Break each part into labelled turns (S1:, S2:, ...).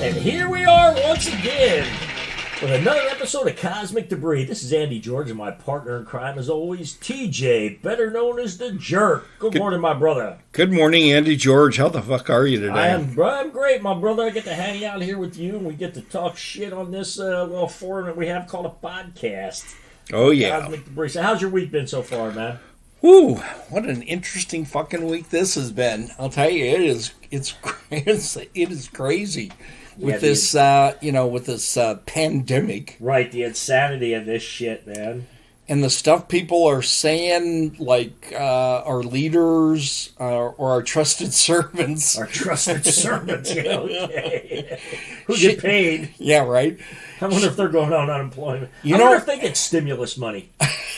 S1: And here we are once again with another episode of Cosmic Debris. This is Andy George and my partner in crime, as always, TJ, better known as the Jerk. Good morning, my brother.
S2: Good morning, Andy George. How the fuck are you today?
S1: I'm great, my brother. I get to hang out here with you, and we get to talk shit on this little forum that we have called a podcast.
S2: Oh, yeah.
S1: Cosmic Debris. So how's your week been so far, man?
S2: Whew, what an interesting fucking week this has been. I'll tell you, it's crazy with this pandemic.
S1: Right, the insanity of this shit, man.
S2: And the stuff people are saying, like our leaders or our trusted servants.
S1: Our trusted servants, yeah, okay. Who get paid.
S2: Yeah, right.
S1: I wonder if they're going on unemployment. I wonder if they get stimulus money.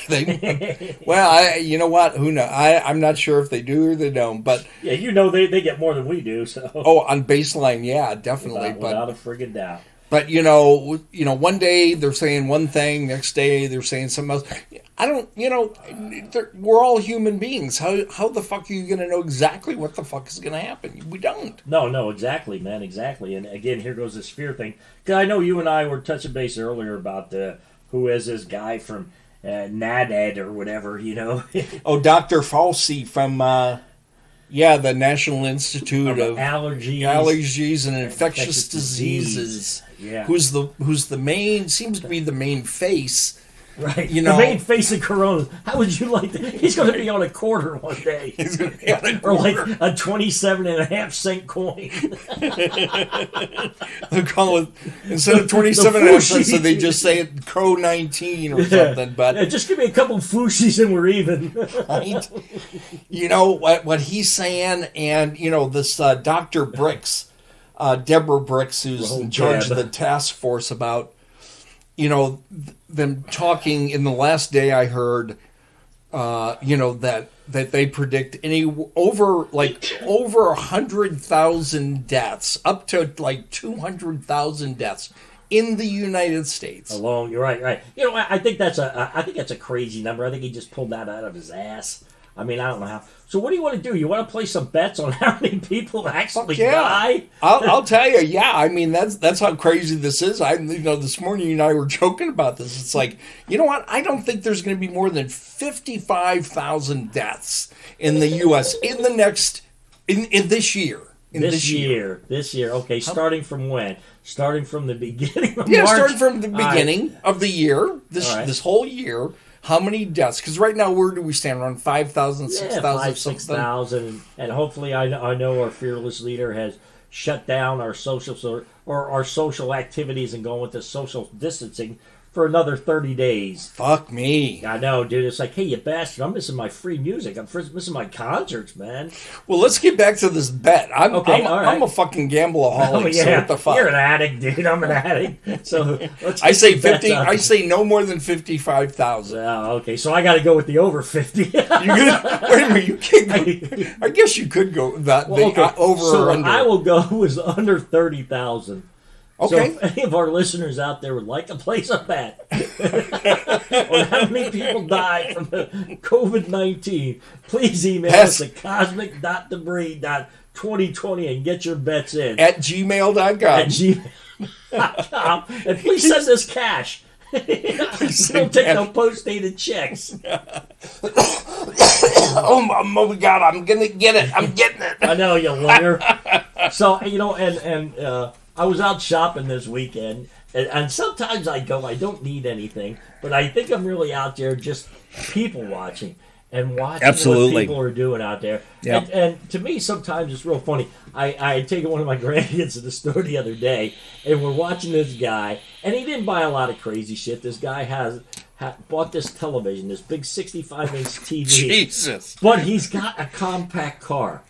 S2: You know what? Who knows? I'm not sure if they do or they don't. But
S1: yeah, they get more than we do. So
S2: on baseline, yeah, definitely.
S1: Without a friggin' doubt.
S2: But one day they're saying one thing, next day they're saying something else. We're all human beings. How the fuck are you going to know exactly what the fuck is going to happen? We don't.
S1: No, exactly, man, exactly. And again, here goes this fear thing. Because I know you and I were touching base earlier about who is this guy from NADAD or whatever,
S2: Oh, Dr. Fauci from the National Institute of Allergies and Infectious Diseases.
S1: Yeah.
S2: Who's the main, seems to be the main face.
S1: Right. The main face of Corona. How would you like that? He's going to be on a quarter one day.
S2: He's going to be on a quarter.
S1: Or like a 27.5-cent coin.
S2: They call it, instead of 27.5 cents, so they just say it Crow 19 or something. But
S1: just give me a couple of Fushis and we're even.
S2: Right? What he's saying, and this Dr. Bricks, Deborah Bricks, who's in charge of the task force, about them talking in the last day I heard, that they predict over 100,000 deaths, up to like 200,000 deaths in the United States
S1: alone. You're right. I think that's a crazy number. I think he just pulled that out of his ass. I mean, I don't know how. So what do you want to do? You want to play some bets on how many people actually die?
S2: I'll tell you, yeah. I mean, that's how crazy this is. This morning you and I were joking about this. It's like, you know what? I don't think there's going to be more than 55,000 deaths in the U.S. in this year. This year. Okay, starting from when? Starting from the beginning of March? Starting from the beginning of the year, this whole year. How many deaths? Because right now, where do we stand? Around 5,000, 6,000,
S1: 6,000. And hopefully, I know our fearless leader has shut down our social activities and going with the social distancing for another 30 days.
S2: Fuck me.
S1: I know, dude. It's like, hey, you bastard, I'm missing my free music. I'm missing my concerts, man.
S2: Well, let's get back to this bet. I'm a fucking gambleaholic.
S1: Oh, yeah.
S2: So what the fuck?
S1: You're an addict, dude. I'm an addict. So
S2: I say 50. I say no more than 55,000.
S1: Oh, okay. So I got to go with the over 50.
S2: Wait a minute. You can't. I guess you could go over or under.
S1: I will go with under 30,000.
S2: Okay.
S1: So if any of our listeners out there would like to place a bet on how many people died from the COVID-19, please email us at cosmic.debris.2020 and get your bets in.
S2: At gmail.com.
S1: And please send us cash. Don't take no post-dated checks.
S2: Oh my God, I'm going to get it. I'm getting it.
S1: I know, you liar. So, and I was out shopping this weekend, and sometimes I don't need anything, but I think I'm really out there just people watching and watching what people are doing out there.
S2: Yep.
S1: And to me, sometimes it's real funny. I had taken one of my grandkids to the store the other day, and we're watching this guy, and he didn't buy a lot of crazy shit. This guy bought this television, this big 65-inch TV.
S2: Jesus.
S1: But he's got a compact car.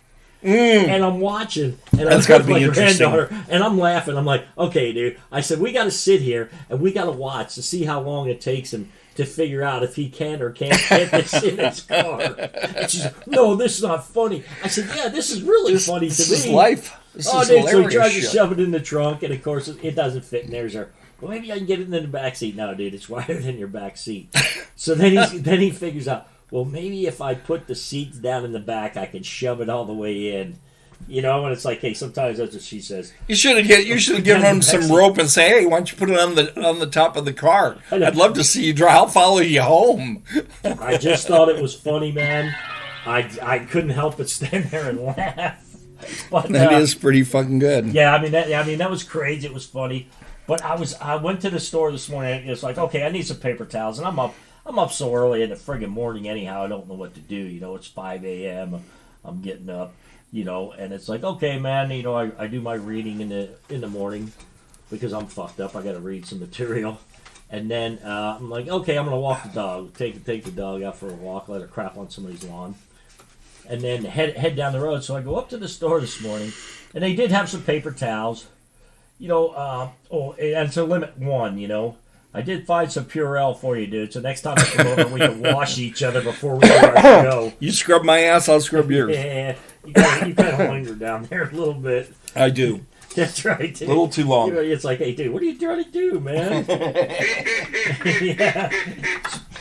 S1: And I'm watching, and
S2: That's
S1: I'm with
S2: my
S1: granddaughter, and I'm laughing. I'm like, okay, dude. I said, we got to sit here, and we got to watch to see how long it takes him to figure out if he can or can't get this in his car. And she's like, no, this is not funny. I said, yeah, this is really funny to me.
S2: This is life. This is
S1: dude, so he
S2: hilarious
S1: tries to shove it in the trunk, and of course, it doesn't fit in there. Well, maybe I can get it in the back seat. No, dude, it's wired in your back seat. So then he figures out, well, maybe if I put the seats down in the back, I can shove it all the way in. You know, and it's like, hey, sometimes that's what she says.
S2: You should have given him some rope and say, hey, why don't you put it on the top of the car? I'd love to see you drive. I'll follow you home.
S1: I just thought it was funny, man. I couldn't help but stand there and laugh. But,
S2: that is pretty fucking good.
S1: Yeah, that was crazy. It was funny. But I went to the store this morning. It's like, okay, I need some paper towels, and I'm up so early in the friggin' morning anyhow. I don't know what to do. You know, it's 5 a.m. I'm getting up. You know, and it's like, okay, man. You know, I do my reading in the morning because I'm fucked up. I got to read some material, and then I'm like, okay, I'm gonna walk the dog. Take the dog out for a walk. Let her crap on somebody's lawn. And then head down the road. So I go up to the store this morning, and they did have some paper towels, you know. And to limit one, you know, I did find some Purell for you, dude. So next time I come over, we can wash each other before we go.
S2: You scrub my ass, I'll scrub yours.
S1: Yeah, you kind of linger down there a little bit.
S2: I do.
S1: That's right, dude.
S2: A little too long.
S1: You know, it's like, hey, dude, what are you trying to do, man? Yeah.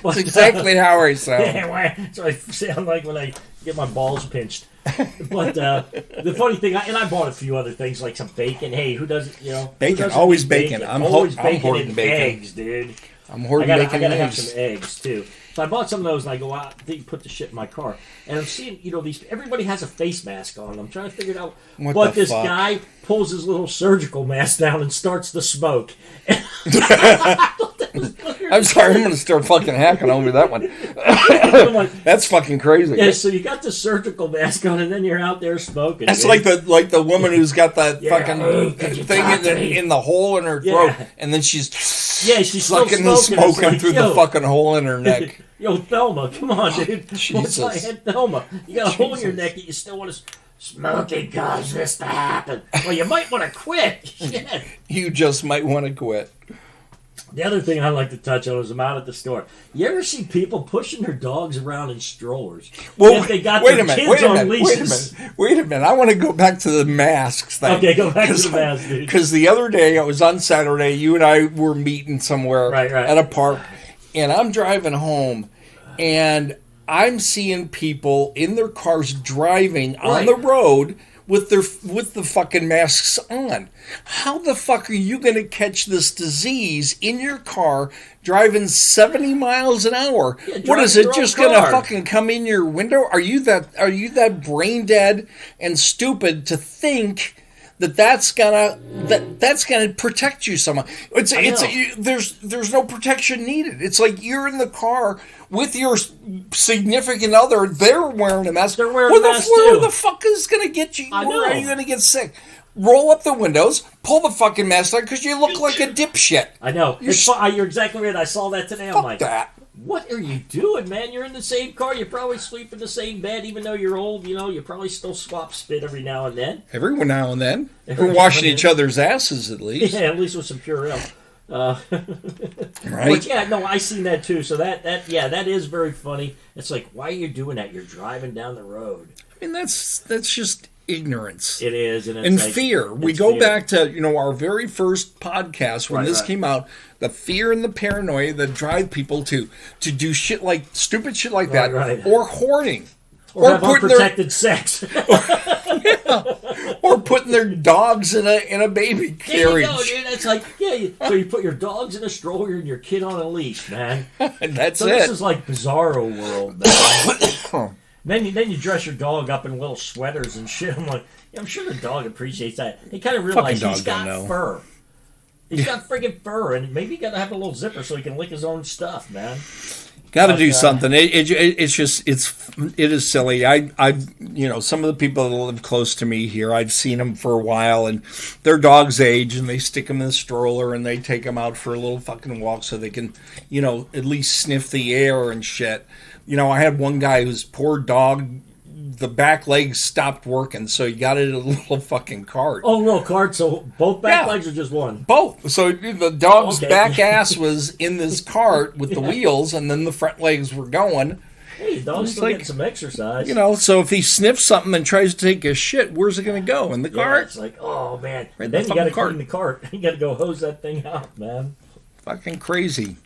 S2: That's exactly how I sound.
S1: Yeah, that's what I sound like when I get my balls pinched. But the funny thing, I bought a few other things like some bacon. Hey, who doesn't, you know?
S2: Bacon, always bacon. I'm
S1: always bacon
S2: hoarding
S1: and
S2: bacon.
S1: eggs, dude.
S2: I'm hoarding bacon and eggs.
S1: I gotta have some eggs too. So I bought some of those and I go out and put the shit in my car. And I'm seeing, you know, everybody has a face mask on. I'm trying to figure it out. But this guy pulls his little surgical mask down and starts to smoke.
S2: I'm sorry, I'm going to start fucking hacking over that one. Like, that's fucking crazy.
S1: Yeah, so you got the surgical mask on, and then you're out there smoking.
S2: That's like the woman who's got that fucking thing in the hole in her throat, and then she's sucking the smoke like, through the fucking hole in her neck.
S1: Yo, Thelma, come on, dude.
S2: Jesus.
S1: What's my head, Thelma? You got a hole in your neck and you still want to... Smoking causes this to happen. Well, you might want to quit. Shit.
S2: You just might want to quit.
S1: The other thing I like to touch on is I'm out at the store. You ever see people pushing their dogs around in strollers?
S2: Well,
S1: they got their kids on leashes.
S2: Wait a minute. I want to go back to the masks thing.
S1: Okay, go back to the masks, dude.
S2: Because the other day, it was on Saturday, you and I were meeting somewhere at a park, and I'm driving home, and I'm seeing people in their cars driving on the road with the fucking masks on. How the fuck are you going to catch this disease in your car driving 70 miles an hour? Yeah, what is it just going to fucking come in your window? Are you that brain dead and stupid to think that's gonna protect you somehow? There's no protection needed. It's like you're in the car with your significant other. They're wearing a mask.
S1: They're wearing a mask too.
S2: Where the fuck is gonna get you? Where are you gonna get sick? Roll up the windows, pull the fucking mask on because you look like a dipshit.
S1: I know. You're exactly right. I saw that today. I'm like,
S2: that.
S1: What are you doing, man? You're in the same car. You probably sleep in the same bed, even though you're old. You know, you probably still swap spit every now and then.
S2: Every now and then. We're washing each other's asses, at least.
S1: Yeah, at least with some Purell.
S2: Right?
S1: But yeah, no, I seen that too. So that is very funny. It's like, why are you doing that? You're driving down the road.
S2: I mean, that's just ignorance.
S1: It is,
S2: and fear. We go back to our very first podcast when this came out. The fear and the paranoia that drive people to do stupid shit like that, or hoarding,
S1: or have unprotected sex,
S2: or putting their dogs in a baby carriage.
S1: There you go, dude. It's like, so you put your dogs in a stroller and your kid on a leash, man.
S2: That's
S1: it. This is like Bizarro World, man. Then you dress your dog up in little sweaters and shit. I'm like, I'm sure the dog appreciates that. He kind of realized he's got fur. He's got friggin' fur, and maybe you got to have a little zipper so he can lick his own stuff, man.
S2: Got to do something. It is silly. I some of the people that live close to me here, I've seen them for a while, and their dogs age, and they stick them in a stroller, and they take them out for a little fucking walk so they can, at least sniff the air and shit. I had one guy whose poor dog, the back legs stopped working, so he got it in a little fucking cart.
S1: Oh, little cart. So both back legs or just one?
S2: Both. So the dog's back ass was in this cart with the wheels, and then the front legs were going.
S1: Hey, the dog's still getting some exercise.
S2: So if he sniffs something and tries to take a shit, where's it going to go? In the cart?
S1: It's like, oh, man. Right, then you got to clean the cart. You got to go hose that thing out, man.
S2: Fucking crazy.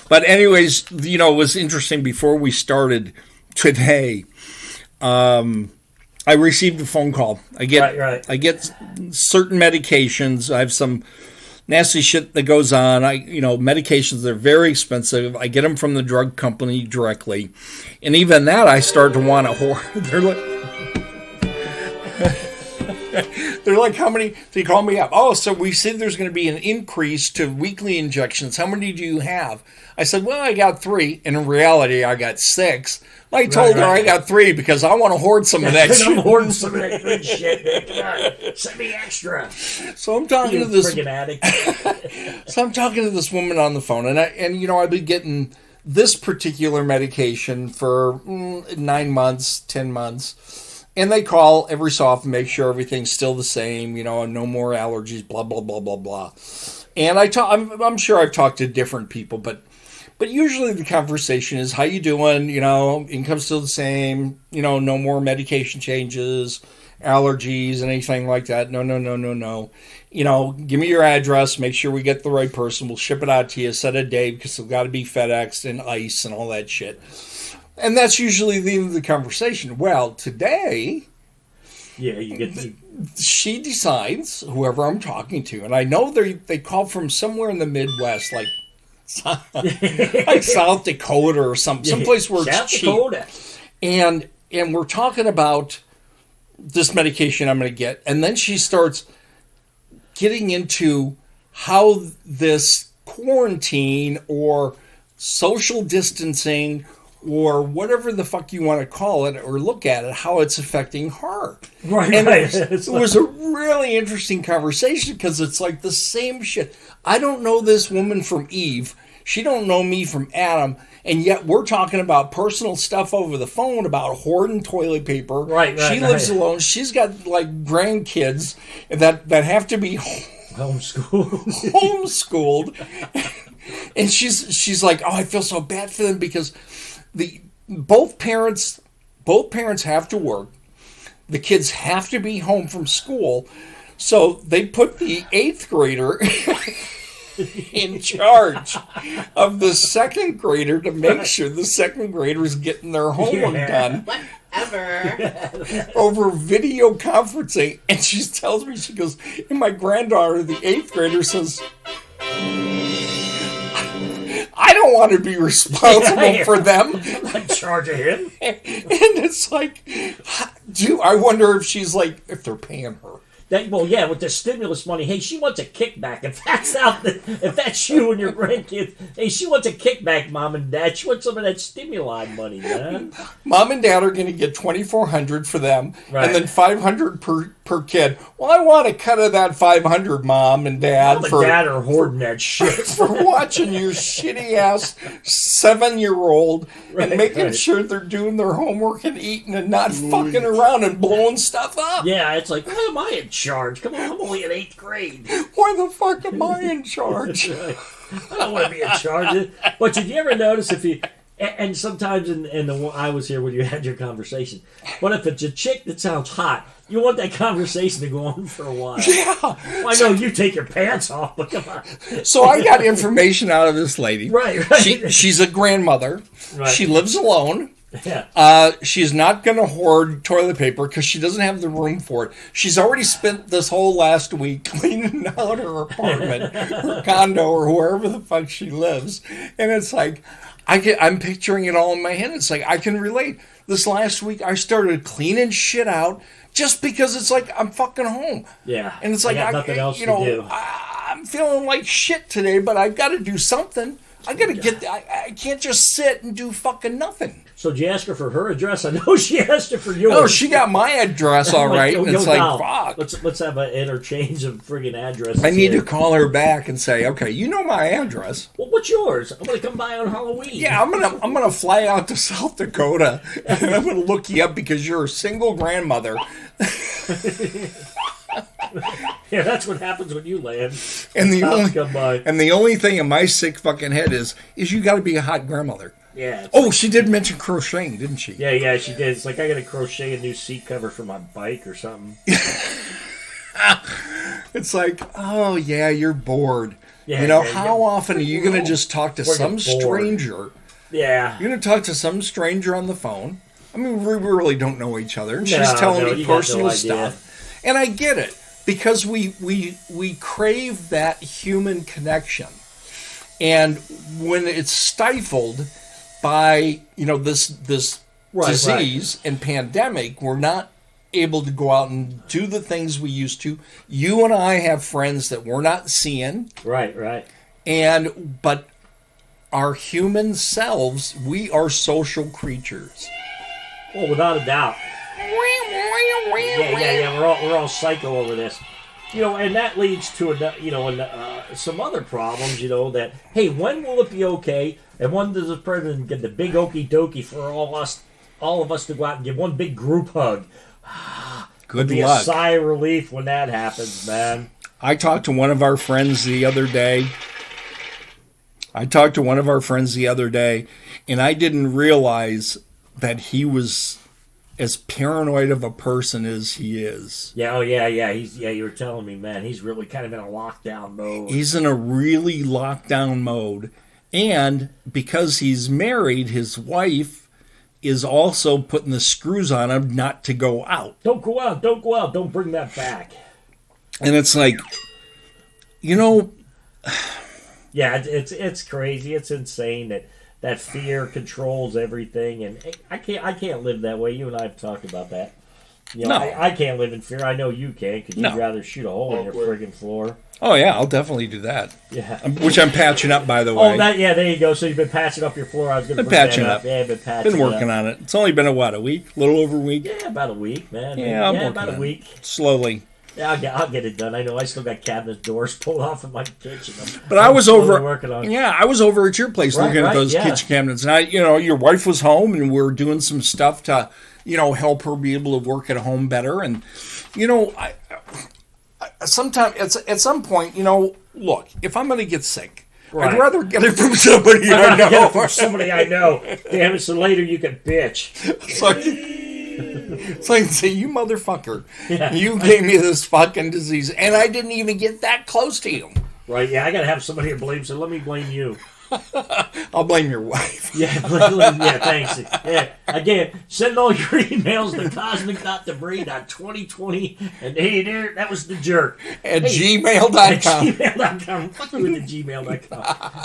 S2: But anyways, it was interesting before we started today. I I received a phone call. I get certain medications. I have some nasty shit that goes on. Medications, they're very expensive. I get them from the drug company directly. And even that, I start to want to hoard. They're like, how many? They call me up. Oh, so we said there's going to be an increase to weekly injections. How many do you have? I said, well, I got 3. And in reality, I got 6. I told her I got 3 because I want to hoard some of that shit.
S1: I'm hoarding some of that good shit. Come on, send me extra.
S2: So I'm talking to this
S1: friggin' addict.
S2: So I'm talking to this woman on the phone, and I've been getting this particular medication for 9 months, 10 months. And they call every so often, make sure everything's still the same, no more allergies, blah, blah, blah, blah, blah. And I'm sure I've talked to different people, but usually the conversation is, how you doing? Income's still the same, no more medication changes, allergies, anything like that. No. Give me your address, make sure we get the right person. We'll ship it out to you, set a date, because it's got to be FedExed and ICE and all that shit. And that's usually the end of the conversation. Well, today, she decides, whoever I'm talking to, and I know they call from somewhere in the Midwest, like South Dakota or someplace where it's cheap. Dakota. And we're talking about this medication I'm going to get, and then she starts getting into how this quarantine or social distancing or whatever the fuck you want to call it or look at it, how it's affecting her.
S1: Right.
S2: It was a really interesting conversation because it's like the same shit. I don't know this woman from Eve. She don't know me from Adam. And yet we're talking about personal stuff over the phone about hoarding toilet paper.
S1: Right.
S2: She lives alone. She's got like grandkids that have to be homeschooled. And she's like, oh, I feel so bad for them because both parents have to work. The kids have to be home from school. So they put the 8th grader in charge of the 2nd grader to make sure the 2nd grader is getting their homework done.
S3: Whatever.
S2: Over video conferencing. And she tells me, she goes, and my granddaughter, the 8th grader, says, I don't want to be responsible for them.
S1: In charge of him.
S2: And it's like, I wonder if she's like, if they're paying her.
S1: With the stimulus money, hey, she wants a kickback. If that's you and your grandkids, hey, she wants a kickback, Mom and Dad. She wants some of that stimuli money, man.
S2: Mom and Dad are going to get $2,400 for them,
S1: right.
S2: And then $500 per kid. Well, I want a cut of that $500, Mom and Dad.
S1: Mom and Dad are hoarding that shit
S2: for watching your shitty ass 7-year-old and making sure they're doing their homework and eating and not fucking around and blowing stuff up.
S1: Yeah, it's like, why am I in charge? Come on, I'm only in 8th grade.
S2: Why the fuck am I in charge?
S1: I don't want to be in charge. But did you ever notice if you... And sometimes I was here when you had your conversation. But if it's a chick that sounds hot, you want that conversation to go on for a while.
S2: Yeah.
S1: I know you take your pants off, but come on.
S2: So I got information out of this lady.
S1: Right.
S2: She's a grandmother.
S1: Right.
S2: She lives alone.
S1: Yeah.
S2: She's not going to hoard toilet paper because she doesn't have the room for it. She's already spent this whole last week cleaning out her apartment, her condo, or wherever the fuck she lives. And it's like, I'm picturing it all in my head. It's like, I can relate. This last week, I started cleaning shit out just because it's like, I'm fucking home.
S1: Yeah.
S2: And it's like,
S1: nothing else to do.
S2: I'm feeling like shit today, but I've got to do something. I got to I can't just sit and do fucking nothing.
S1: So did you ask her for her address? I know she asked her for yours.
S2: No, she got my address all right. And it's like, fuck.
S1: Let's have an interchange of friggin' addresses.
S2: I need to call her back and say, okay, you know my address.
S1: Well, what's yours? I'm gonna come by on Halloween.
S2: Yeah, I'm gonna fly out to South Dakota and I'm gonna look you up because you're a single grandmother.
S1: Yeah, that's what happens when you land.
S2: And the only thing in my sick fucking head is you got to be a hot grandmother.
S1: Yeah.
S2: Oh, she did mention crocheting, didn't she?
S1: Yeah, she did. It's like I got to crochet a new seat cover for my bike or something.
S2: It's like, oh yeah, you're bored.
S1: Yeah,
S2: how often are you going to just talk to some stranger?
S1: Yeah.
S2: You're going to talk to some stranger on the phone. I mean, we really don't know each other. And she's
S1: No,
S2: telling
S1: no,
S2: me
S1: you got no
S2: personal
S1: idea.
S2: stuff. And I get it. Because we crave that human connection. And when it's stifled by, this disease and pandemic, we're not able to go out and do the things we used to. You and I have friends that we're not seeing.
S1: Right.
S2: But our human selves, we are social creatures.
S1: Well, without a doubt. Yeah. We're all psycho over this. And that leads to some other problems. That when will it be okay? And when does the president get the big okie dokie for all of us to go out and give one big group hug?
S2: Good
S1: be
S2: luck.
S1: A sigh of relief when that happens, man.
S2: I talked to one of our friends the other day. And I didn't realize that he was as paranoid of a person as he is.
S1: Yeah, you were telling me, man, he's really kind of in a lockdown mode.
S2: He's in a really lockdown mode. And because he's married, his wife is also putting the screws on him not to go out.
S1: Don't go out, don't bring that back.
S2: And it's like,
S1: Yeah, it's crazy, it's insane that fear controls everything, and I can't live that way. You and I have talked about that.
S2: No.
S1: I can't live in fear. I know you can, because you'd rather shoot a hole in your friggin' floor.
S2: Oh yeah, I'll definitely do that.
S1: Yeah,
S2: which I'm patching up, by the way.
S1: There you go. So you've been patching up your floor. I was going to
S2: been patching up.
S1: Yeah,
S2: been working on it. It's only been a week, a little over a week.
S1: Yeah, about a week, man.
S2: Yeah, I'm working
S1: about a week.
S2: Slowly.
S1: Yeah, I'll get it done. I know I still got cabinet doors pulled off in my kitchen.
S2: But I was over.
S1: Working on.
S2: Yeah, I was over at your place looking at those kitchen cabinets, and your wife was home, and we were doing some stuff to, help her be able to work at home better. And I sometimes at some point, look, if I'm going to get sick, I'd rather get it from somebody I know.
S1: Get it from somebody I know. Damn it! So later you can bitch.
S2: It's like, say, you motherfucker, you gave me this fucking disease, and I didn't even get that close to you.
S1: Right, yeah, I gotta have somebody to blame, so let me blame you.
S2: I'll blame your wife.
S1: Yeah, thanks. Yeah, again, send all your emails to cosmic.debris.2020, and hey there, that was the jerk.
S2: At gmail.com.
S1: At gmail.com. Fuck you with the gmail.com.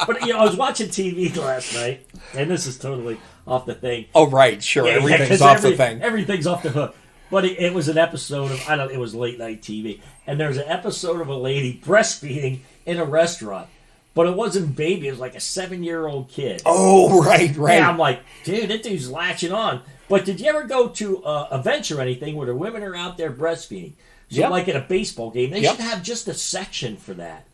S1: But, I was watching TV last night, and this is totally off the thing.
S2: Oh, right, sure. Everything's off the thing.
S1: Everything's off the hook. But it was an episode of, it was late night TV, and there's an episode of a lady breastfeeding in a restaurant. But it wasn't baby, it was like a 7-year-old kid.
S2: Oh, right.
S1: Yeah, I'm like, dude, that dude's latching on. But did you ever go to a event or anything where the women are out there breastfeeding? So like at a baseball game, they should have just a section for that.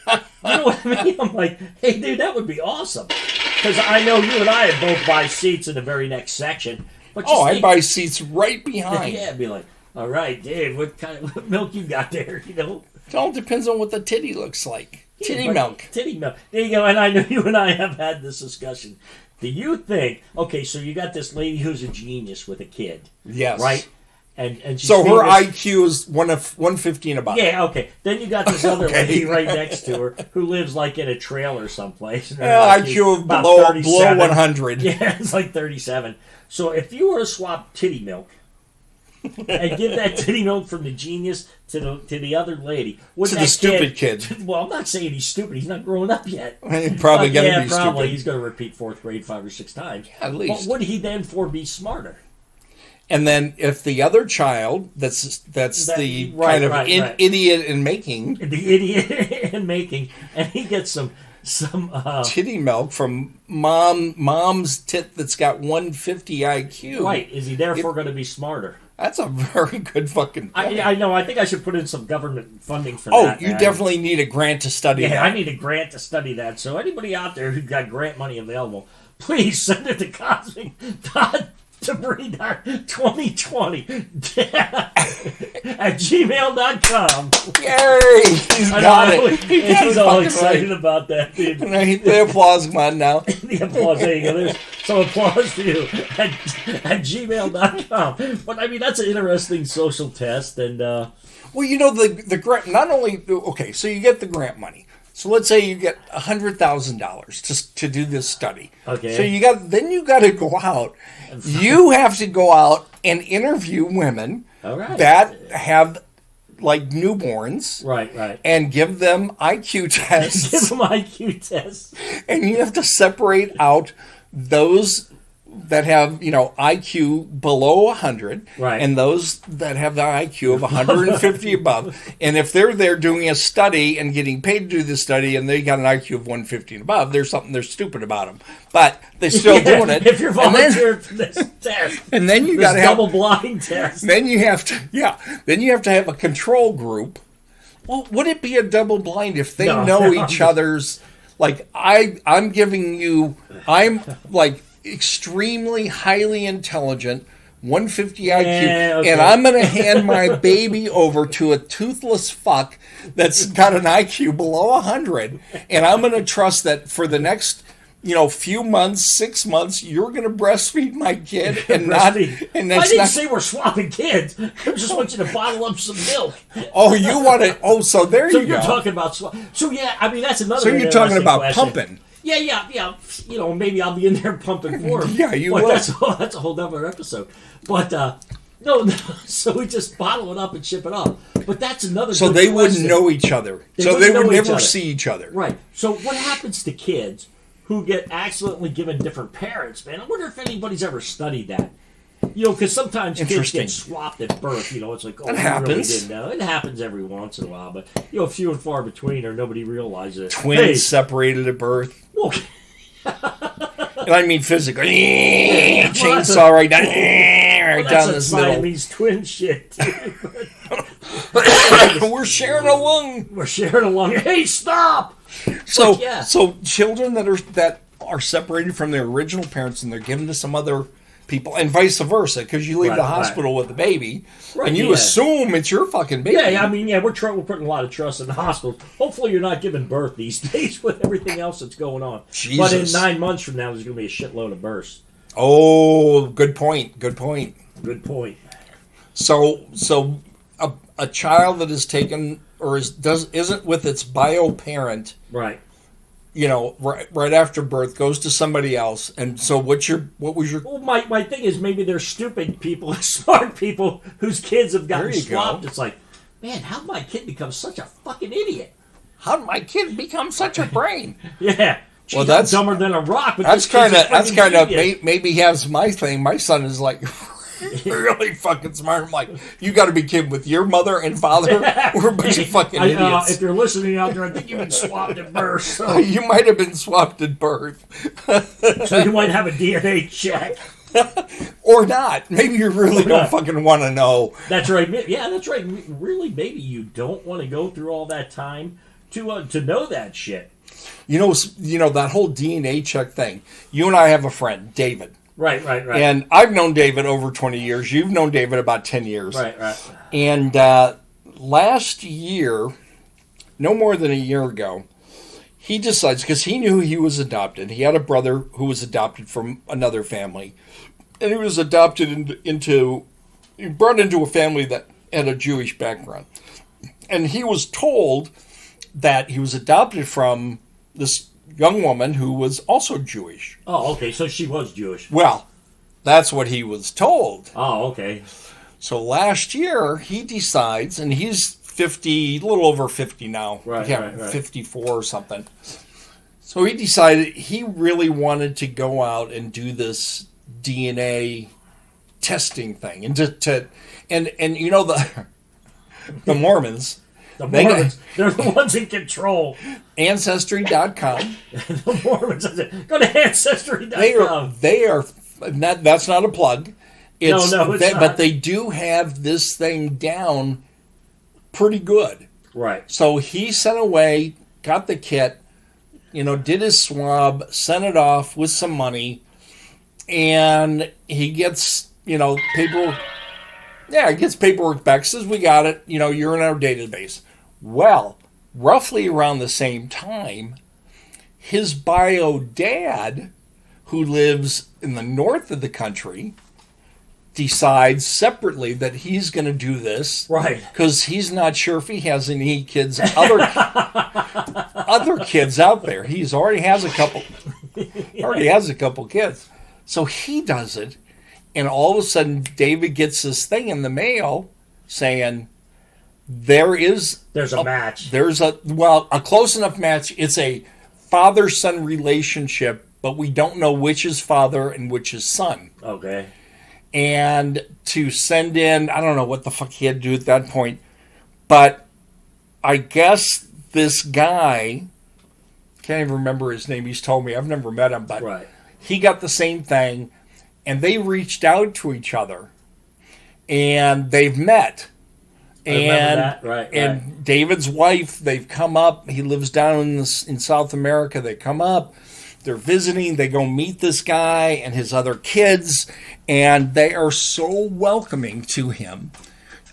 S1: You know what I mean? I'm like, hey, dude, that would be awesome. Because I know you and I both buy seats in the very next section. But
S2: I buy seats right behind.
S1: Yeah, be like, all right, Dave, what kind of milk you got there?
S2: It all depends on what the titty looks like. Titty milk.
S1: Titty milk. There you go. And I know you and I have had this discussion. Do you think, okay, so you got this lady who's a genius with a kid.
S2: Yes.
S1: Right? And she's
S2: so her
S1: famous.
S2: IQ is 150 and above.
S1: Yeah, okay. Then you got this other lady right next to her who lives like in a trailer someplace.
S2: IQ of below 100.
S1: Yeah, it's like 37. So if you were to swap titty milk and give that titty milk from the genius to the other lady,
S2: to the stupid kid.
S1: Well, I'm not saying he's stupid. He's not growing up yet.
S2: He's probably going to be
S1: probably.
S2: stupid.
S1: He's going to repeat 4th grade 5 or 6 times.
S2: Yeah, at least.
S1: But would he then be smarter?
S2: And then if the other child, that's the kind of idiot in making.
S1: The idiot in making. And he gets some
S2: titty milk from mom's tit that's got 150 IQ.
S1: Right. Is he therefore going to be smarter?
S2: That's a very good fucking point.
S1: I know. I think I should put in some government funding for that.
S2: Oh, you definitely need a grant to study that.
S1: Yeah, I need a grant to study that. So anybody out there who's got grant money available, please send it to cosmic.debris.2020 at gmail.com.
S2: Yay! He's got it.
S1: He's all excited about that, dude.
S2: The applause come on now.
S1: The applause. There you go. There's some applause for you at gmail.com. But I mean, that's an interesting social test. And
S2: well, the grant, not only, okay, so you get the grant money. So let's say you get $100,000 to do this study.
S1: Okay.
S2: So you got to go out. You have to go out and interview women
S1: All right.
S2: that have like newborns.
S1: Right.
S2: And give them IQ tests.
S1: Give them IQ tests.
S2: And you have to separate out those that have, IQ below 100,
S1: right,
S2: and those that have the IQ of 150 above. And if they're there doing a study and getting paid to do the study and they got an IQ of 150 and above, there's stupid about them. But they're still doing it.
S1: If you're volunteering for this test.
S2: And then you got to have
S1: double blind test.
S2: Then you have to have a control group. Well, would it be a double blind if they know each other's, like, I'm like extremely highly intelligent, 150 IQ, and I'm going to hand my baby over to a toothless fuck that's got an IQ below 100, and I'm going to trust that for the next, few months, 6 months, you're going to breastfeed my kid and not. And that's
S1: I didn't say we're swapping kids. I just want you to bottle up some milk.
S2: Oh, you want to? Oh, so there you go. So
S1: you're talking about So yeah, I mean that's another.
S2: So you're talking about
S1: question.
S2: pumping.
S1: Yeah. Maybe I'll be in there pumping for him.
S2: Yeah, you
S1: will.
S2: will.
S1: That's a whole other episode. But no. So we just bottle it up and ship it off. But that's another.
S2: So they wouldn't know each other. They would never see each other.
S1: Right. So what happens to kids who get accidentally given different parents? Man, I wonder if anybody's ever studied that. Because sometimes kids get swapped at birth. It's like,
S2: that happens.
S1: Really didn't know. It happens every once in a while, but few and far between, or nobody realizes it.
S2: Twins separated at birth.
S1: Well,
S2: I mean physically. Chainsaw right down, down this middle.
S1: Siamese twin shit.
S2: We're sharing a lung.
S1: Hey, stop!
S2: So children that are separated from their original parents and they're given to some other people, and vice versa, because you leave the hospital with the baby, and you assume it's your fucking baby.
S1: We're putting a lot of trust in the hospitals. Hopefully, you're not giving birth these days with everything else that's going on.
S2: Jesus.
S1: But in 9 months from now, there's going to be a shitload of births.
S2: Oh, good point. So a child that is taken or isn't with its bio parent,
S1: right?
S2: Right after birth, goes to somebody else. And so what was your...
S1: Well, my thing is maybe they're stupid people, smart people whose kids have gotten swapped. It's like, man, how did my kid become such a fucking idiot?
S2: How did my kid become such a brain?
S1: Yeah. Jeez,
S2: well, that's
S1: dumber than a rock. But
S2: that's kind of maybe has my thing. My son is like... really fucking smart. I'm like, you got to be kidding with your mother and father. We're a bunch of fucking idiots.
S1: If you're listening out there, I think you've been swapped at birth. So.
S2: You might have been swapped at birth.
S1: So you might have a DNA check.
S2: Or not. Maybe you really don't fucking want to know.
S1: That's right. Yeah, that's right. Really, maybe you don't want to go through all that time to know that shit.
S2: That whole DNA check thing. You and I have a friend, David.
S1: Right.
S2: And I've known David over 20 years. You've known David about 10 years.
S1: Right.
S2: And last year, no more than a year ago, he decides, because he knew he was adopted. He had a brother who was adopted from another family. And he was adopted brought into a family that had a Jewish background. And he was told that he was adopted from this young woman who was also Jewish.
S1: Oh, okay. So she was Jewish.
S2: Well, that's what he was told.
S1: Oh, okay.
S2: So last year, he decides, and he's 50, a little over 50 now.
S1: Right.
S2: 54 or something. So he decided he really wanted to go out and do this DNA testing thing. And the Mormons...
S1: They're the ones in control.
S2: Ancestry.com.
S1: The Mormons. Go to Ancestry.com.
S2: That's not a plug.
S1: It's not.
S2: But they do have this thing down pretty good.
S1: Right.
S2: So he sent away, got the kit, did his swab, sent it off with some money, and he gets, paperwork. Yeah, he gets paperwork back, says we got it, you're in our database. Well, roughly around the same time, his bio dad, who lives in the north of the country, decides separately that he's going to do this.
S1: Right.
S2: Because he's not sure if he has any kids other kids out there. He's already has a couple. Already has a couple kids. So he does it, and all of a sudden, David gets this thing in the mail saying, there's
S1: a match.
S2: There's a close enough match. It's a father-son relationship, but we don't know which is father and which is son.
S1: Okay.
S2: And to send in, I don't know what the fuck he had to do at that point, but I guess this guy, can't even remember his name, he's told me, I've never met him, but
S1: right.
S2: He got the same thing, and they reached out to each other, and they've met. And David's wife, they've come up. He lives down in South America. They come up. They're visiting. They go meet this guy and his other kids, and they are so welcoming to him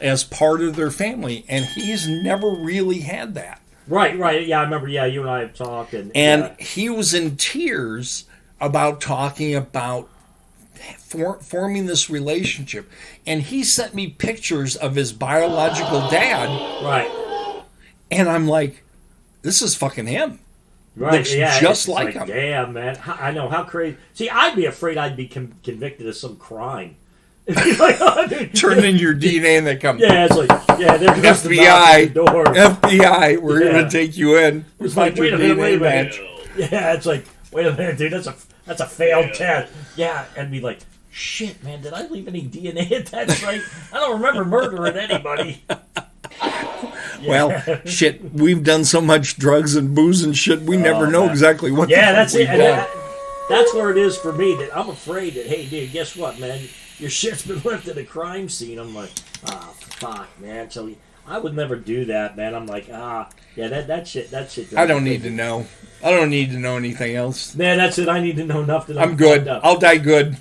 S2: as part of their family. And he's never really had that.
S1: Right. Yeah, I remember. Yeah, you and I have talked.
S2: And he was in tears about talking about forming this relationship, and he sent me pictures of his biological dad.
S1: Right.
S2: And I'm like, this is fucking him.
S1: Right.
S2: Looks just like him.
S1: Damn, man. I know how crazy. See, I'd be afraid I'd be convicted of some crime.
S2: Turn in your DNA and they come.
S1: Yeah, it's like, yeah, there goes
S2: FBI.
S1: The door.
S2: FBI, we're gonna take you in.
S1: It's like, wait a minute. Yeah, it's like, wait a minute, dude. That's a failed test. Yeah, and be like, shit, man, did I leave any DNA at that site? I don't remember murdering anybody.
S2: Well, shit, we've done so much drugs and booze and shit, we never know exactly what.
S1: Yeah, that's it. And that's where it is for me. That I'm afraid that, hey, dude, guess what, man? Your shit's been left at a crime scene. I'm like, fuck, man. So I would never do that, man. I'm like, yeah, that shit.
S2: I don't need to know. I don't need to know anything else.
S1: Man, that's it. I need to know enough that
S2: I'm good. I'll die good.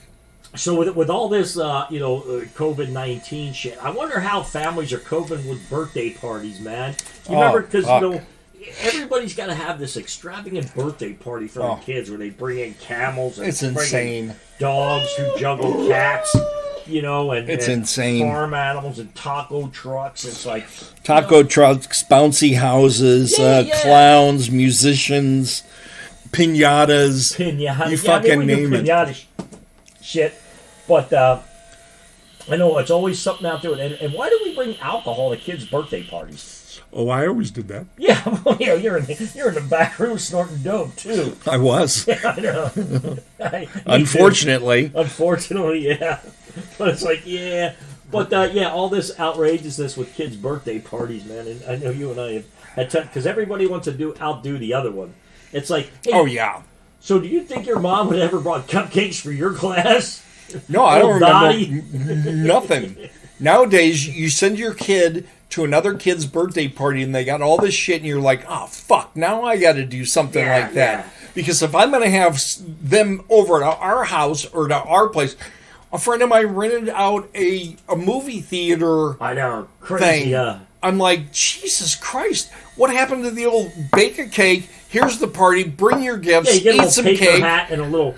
S1: So with all this, COVID-19 shit, I wonder how families are coping with birthday parties, man. You remember, because, everybody's got to have this extravagant birthday party for their kids where they bring in camels and
S2: it's insane.
S1: Dogs who juggle cats, and
S2: it's insane.
S1: Farm animals and taco trucks. It's like
S2: taco trucks, bouncy houses, clowns, musicians, pinatas. You fucking name it.
S1: Shit. But I know it's always something out there. And why do we bring alcohol to kids' birthday parties?
S2: Oh, I always did that.
S1: Yeah, well, you're in the back room snorting dope too.
S2: I was.
S1: Yeah, I know.
S2: Unfortunately.
S1: Unfortunately, yeah. But it's like, yeah. But all this outrageousness with kids' birthday parties, man. And I know you and I have had because everybody wants to outdo the other one. It's like, hey,
S2: oh yeah.
S1: So do you think your mom would ever brought cupcakes for your class?
S2: No, I don't remember nothing. Nowadays, you send your kid to another kid's birthday party and they got all this shit and you're like, oh, fuck, now I got to do something like that. Yeah. Because if I'm going to have them over at our house or to our place, a friend of mine rented out a movie theater
S1: crazy,
S2: thing. I'm like, Jesus Christ, what happened to the old bake a cake? Here's the party. Bring your gifts.
S1: You get
S2: eat some cake.
S1: Hat and the little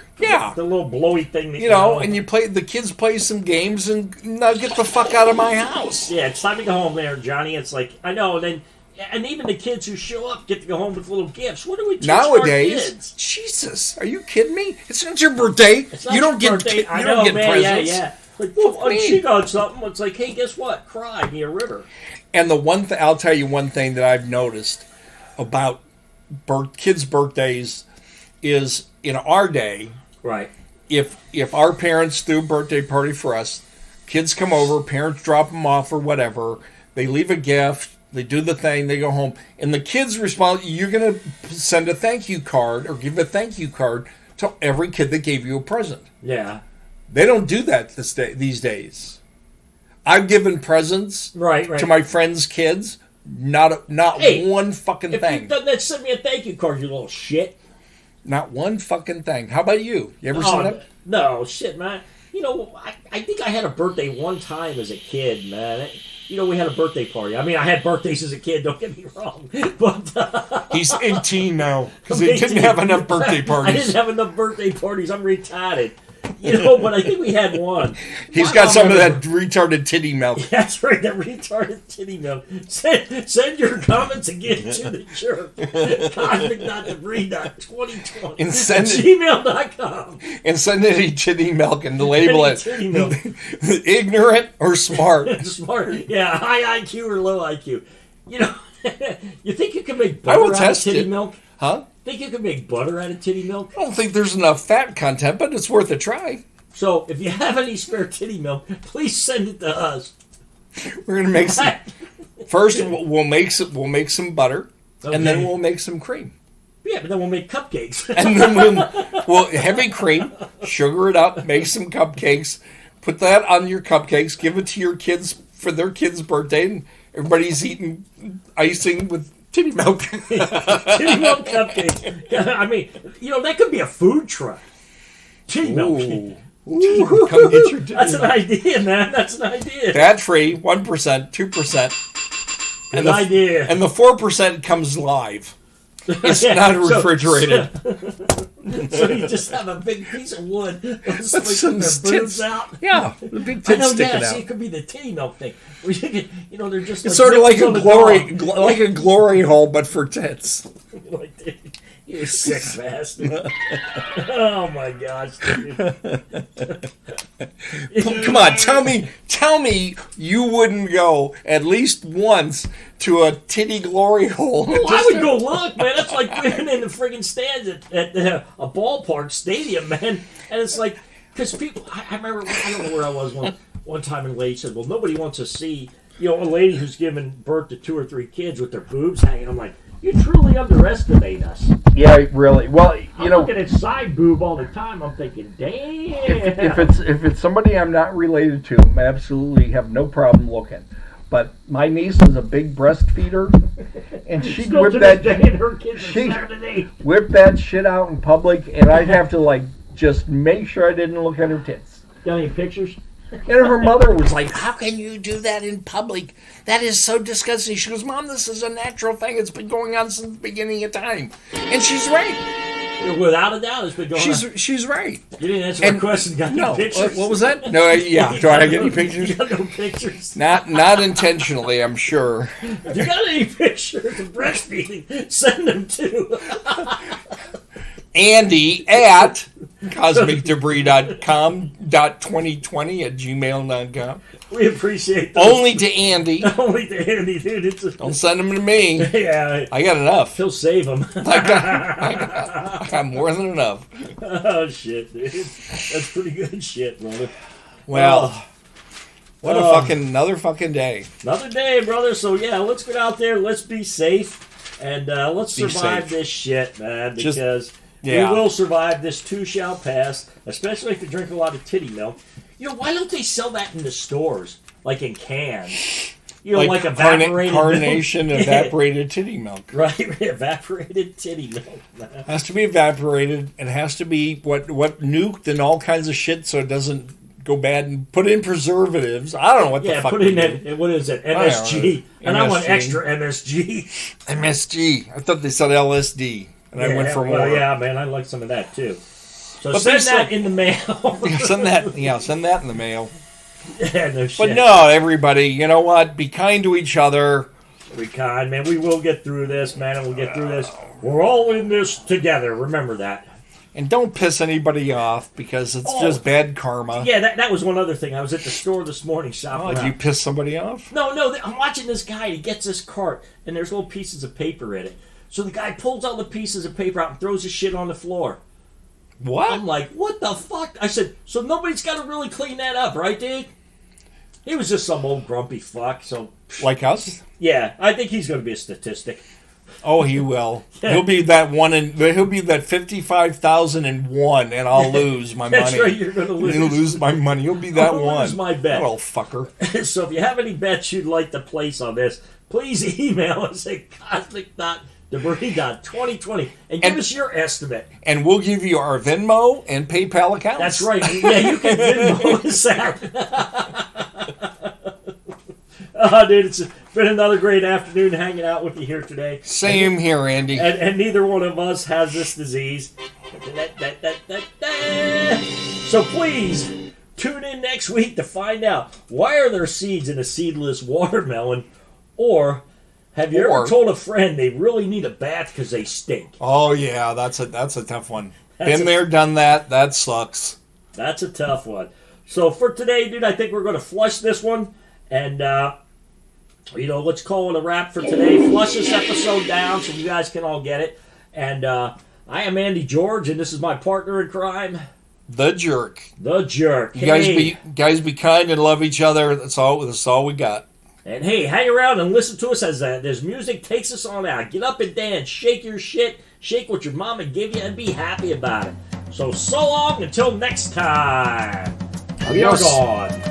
S1: blowy thing.
S2: That, and the kids play some games and now get the fuck out of my house.
S1: Yeah, it's time to go home there, Johnny. It's like, I know, and even the kids who show up get to go home with little gifts. What do we teach
S2: nowadays?
S1: Our kids?
S2: Jesus, are you kidding me? It's not your birthday.
S1: You
S2: don't get presents.
S1: Yeah. Like, well, she got something. It's like, hey, guess what? Cry me a river.
S2: And the one thing, I'll tell you one thing that I've noticed about kids' birthdays is in our day,
S1: right?
S2: If our parents threw a birthday party for us, kids come over, parents drop them off or whatever, they leave a gift, they do the thing, they go home, and the kids respond, you're going to send a thank you card or give a thank you card to every kid that gave you a present.
S1: Yeah.
S2: They don't do that these days. I've given presents to my friends' kids. Not one fucking thing.
S1: If you've done that, send me a thank you card, you little shit.
S2: Not one fucking thing. How about you? You ever seen that?
S1: No, shit, man. I think I had a birthday one time as a kid, man. We had a birthday party. I mean, I had birthdays as a kid, don't get me wrong. But
S2: he's 18 now because he didn't have enough birthday parties.
S1: I didn't have enough birthday parties. I'm retarded. But I think we had one.
S2: He's got some of that retarded titty milk.
S1: That's right, that retarded titty milk. Send your comments again to the jerk. Cosmic.debris.2020
S2: and send
S1: gmail.com.
S2: And send any titty milk and label it
S1: Titty milk.
S2: ignorant or smart.
S1: Smart. Yeah, high IQ or low IQ. You think you can make
S2: I will
S1: butter out of
S2: test
S1: titty
S2: it.
S1: milk?
S2: Huh?
S1: Think you can make butter out of titty milk?
S2: I don't think there's enough fat content, but it's worth a try.
S1: So, if you have any spare titty milk, please send it to us.
S2: We're gonna make some. First, we'll make some butter,
S1: Okay.
S2: and then we'll make some cream,
S1: Yeah, but then we'll make cupcakes.
S2: and then we'll heavy cream, sugar it up, make some cupcakes, put that on your cupcakes, give it to your kids for their kids' birthday, and everybody's eating icing with titty milk.
S1: Titty milk cupcakes. I mean, that could be a food truck. Titty milk.
S2: Ooh, come get your titty
S1: That's an
S2: milk.
S1: idea, man. That's an idea.
S2: Fat free, 1%, 2%.
S1: Good idea.
S2: And the 4% comes live. It's
S1: Yeah,
S2: not refrigerated.
S1: So you just have a big piece of wood.
S2: That's
S1: Slicking
S2: some
S1: their boobs
S2: tits.
S1: out.
S2: Yeah, the big
S1: I
S2: tits
S1: know,
S2: sticking
S1: See,
S2: out.
S1: it could be the titty milk thing. Where you can, they're just
S2: It's sort of like
S1: nipples
S2: a
S1: on the
S2: glory,
S1: dog.
S2: like a glory hole, but for tits.
S1: You sick bastard. Oh my gosh, dude.
S2: Come on, tell me you wouldn't go at least once to a titty glory hole.
S1: Well, I would go look, man. That's like being in the friggin' stands at a ballpark stadium, man. And it's like, because people, I remember, I don't know where I was one time, and a lady said, well, nobody wants to see, a lady who's given birth to 2 or 3 kids with their boobs hanging. I'm like, you truly underestimate us.
S4: Yeah, really. Well,
S1: I'm looking at side boob all the time. I'm thinking, damn.
S4: if it's somebody I'm not related to, I absolutely have no problem looking. But my niece is a big breastfeeder, and she'd
S1: Still
S4: whip
S1: to
S4: that
S1: this day, and her kids are
S4: she-
S1: 7
S4: whip that shit out in public, and I'd have to just make sure I didn't look at her tits.
S1: Got any pictures?
S4: And her mother was like,
S2: How can you do that in public? That is so disgusting. She goes, Mom, this is a natural thing. It's been going on since the beginning of time. And she's right.
S1: Without a doubt, it's been going on.
S2: She's right.
S1: You didn't answer my question. Got
S2: No,
S1: any pictures?
S2: what was that? No, yeah. Do I get any pictures?
S1: You got no pictures?
S2: Not intentionally, I'm sure.
S1: If you got any pictures of breastfeeding, send them to.
S2: Andy at cosmicdebris.com.2020@gmail.com.
S1: We appreciate those.
S2: Only to Andy.
S1: Only to Andy, dude.
S2: Don't send them to me.
S1: Yeah,
S2: I got enough.
S1: he'll save them.
S2: I got more than enough.
S1: Oh, shit, dude. That's pretty good shit, brother.
S2: Well, what another fucking day.
S1: Another day, brother. So, yeah, let's get out there. Let's be safe. And let's
S2: Be
S1: survive
S2: safe.
S1: this shit, man.
S2: Just-
S1: Because
S2: yeah.
S1: we will survive. This too shall pass. Especially if you drink a lot of titty milk. Why don't they sell that in the stores? Like in cans? Like evaporated
S2: carnation
S1: milk.
S2: evaporated titty milk.
S1: Right, evaporated titty milk, man.
S2: Has to be evaporated. It has to be what nuked and all kinds of shit so it doesn't go bad, and put in preservatives. I don't know what the fuck.
S1: Put in
S2: they do.
S1: that. What is it? MSG. And I want
S2: MSG.
S1: extra MSG.
S2: MSG. I thought they said LSD, and I went for more.
S1: Well, yeah, man, I like some of that too. So
S2: But
S1: send
S2: there's
S1: that
S2: still-
S1: in the mail.
S2: Send that. Yeah, send that in the mail.
S1: Yeah, no shit.
S2: But no, everybody, you know what? Be kind to each other.
S1: Be kind, man. We will get through this, man, and we'll get through this. We're all in this together. Remember that.
S2: And don't piss anybody off because it's just bad karma.
S1: Yeah, that was one other thing. I was at the store this morning shopping.
S2: Oh, did you piss somebody off?
S1: No, I'm watching this guy. He gets this cart, and there's little pieces of paper in it. So the guy pulls all the pieces of paper out and throws his shit on the floor.
S2: What?
S1: I'm like, what the fuck? I said, so nobody's got to really clean that up, right, dude? He was just some old grumpy fuck, so...
S2: Like us?
S1: Yeah, I think he's going to be a statistic.
S2: Oh, he will. He'll be that one, and he'll be that 55,001, and I'll lose my money.
S1: That's right, you're going to lose.
S2: He'll lose my money. He'll be that
S1: I'll
S2: one.
S1: lose my bet.
S2: That old fucker.
S1: So if you have any bets you'd like to place on this, please email us at cosmic.debris.2020 and give us your estimate.
S2: And we'll give you our Venmo and PayPal accounts.
S1: That's right. Yeah, you can Venmo us out. Oh, dude, it's been another great afternoon hanging out with you here today.
S2: Same here, Andy.
S1: And neither one of us has this disease. So please tune in next week to find out, why are there seeds in a seedless watermelon? Or have you ever told a friend they really need a bath because they stink?
S2: Oh yeah, that's a tough one. Been there, done that. That sucks.
S1: That's a tough one. So for today, dude, I think we're going to flush this one. And, let's call it a wrap for today. Flush this episode down so you guys can all get it. And I am Andy George, and this is my partner in crime,
S2: The Jerk.
S1: The Jerk.
S2: You guys be kind and love each other. That's all we got.
S1: And hey, hang around and listen to us as this music takes us on out. Get up and dance, shake your shit, shake what your mama give you, and be happy about it. So long until next time. We are gone.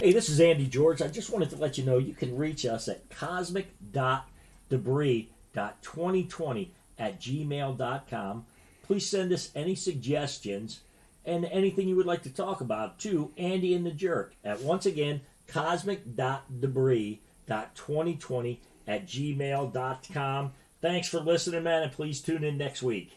S1: Hey, this is Andy George. I just wanted to let you know you can reach us at cosmic.debris.2020@gmail.com. Please send us any suggestions and anything you would like to talk about to Andy and the Jerk at, once again, cosmic.debris.2020@gmail.com. Thanks for listening, man, and please tune in next week.